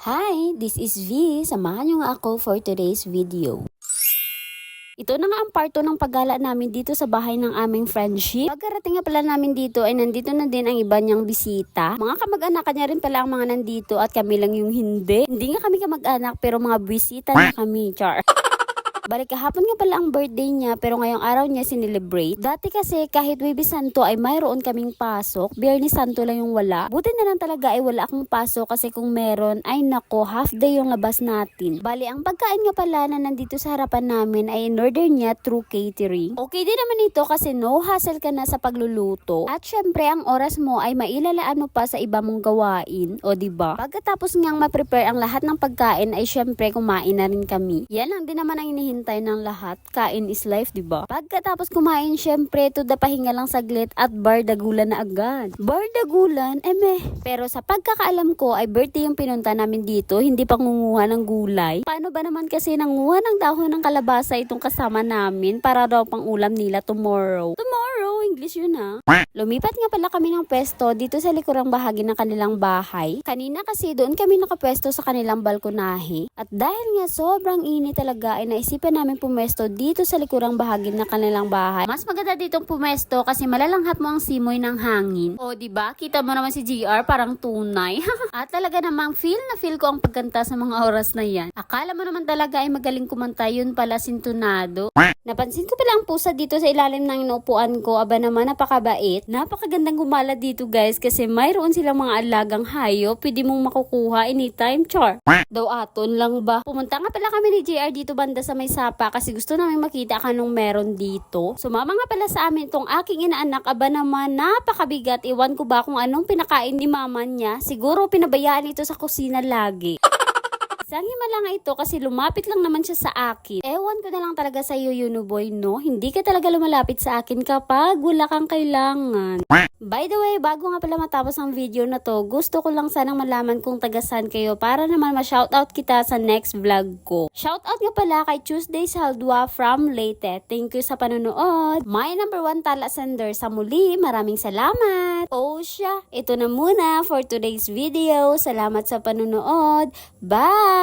Hi, this is V. Samahan niyo nga ako for today's video. Ito na nga ang part 2 ng paggala namin dito sa bahay ng aming friendship. Pagkarating nga pala namin dito ay nandito na din ang iba niyang bisita. Mga kamag-anak niya rin pala ang mga nandito at kami lang yung hindi. Hindi nga kami kamag-anak pero mga bisita na kami, char. Balik kahapon nga pala ang birthday niya pero ngayong araw niya sinelebrate. Dati kasi kahit Webes Santo ay mayroon kaming pasok, Biyernes Santo lang yung wala. Buti na lang talaga ay wala akong pasok kasi kung meron ay nako half day yung labas natin. Bali ang pagkain nga pala na nandito sa harapan namin ay in order niya through catering. Okay din naman ito kasi no hassle ka na sa pagluluto. At syempre ang oras mo ay mailalaan mo pa sa iba mong gawain, o diba? Pagkatapos ngang ma-prepare ang lahat ng pagkain ay syempre kumain na rin kami. Yan lang din naman ang hinihintay ng lahat. Kain is life, diba? Pagkatapos kumain, syempre, to the pahinga lang saglit at bardagulan na agad. Bardagulan? Pero sa pagkakaalam ko ay birthday yung pinunta namin dito, hindi pa ngunguha ng gulay. Paano ba naman kasi nanguha ng dahon ng kalabasa itong kasama namin para daw pang ulam nila tomorrow? Tomorrow? English yun ha? Lumipat nga pala kami ng pwesto dito sa likurang bahagi ng kanilang bahay. Kanina kasi doon kami nakapwesto sa kanilang balkonahe. At dahil nga sobrang init talaga ay naisipan namin pumesto dito sa likurang bahagi ng kanilang bahay. Mas maganda ditong pumesto kasi malalanghap mo ang simoy ng hangin. O diba? Kita mo naman si GR parang tunay. At talaga namang feel na feel ko ang pagkanta sa mga oras na yan. Akala mo naman talaga ay magaling kumanta, yun pala sintunado. Napansin ko pala ang pusa dito sa ilalim ng inuupuan ko. Aba naman napakabait. Napakagandang gumala dito guys kasi mayroon silang mga alagang hayop. Pwede mong makukuha anytime, char. Daw aton lang ba? Pumunta nga pala kami ni JR dito banda sa may sapa kasi gusto namin makita ka nung meron dito. Sumama nga pala sa amin tong aking inaanak. Aba naman napakabigat. Iwan ko ba kung anong pinakain ni mama niya. Siguro pinabayaan ito sa kusina lagi. Isang himala nga ito kasi lumapit lang naman siya sa akin. Ewan ko na lang talaga sa iyo, Yunuboy, no? Hindi ka talaga lumalapit sa akin kapag wala kang kailangan. By the way, bago nga pala matapos ang video na to, gusto ko lang sanang malaman kung tagasan kayo para naman ma-shoutout kita sa next vlog ko. Shoutout nga pala kay Tuesday Saldua from Leyte. Thank you sa panonood. My number 1 talasender sa muli. Maraming salamat. Oh siya, ito na muna for today's video. Salamat sa panonood. Bye!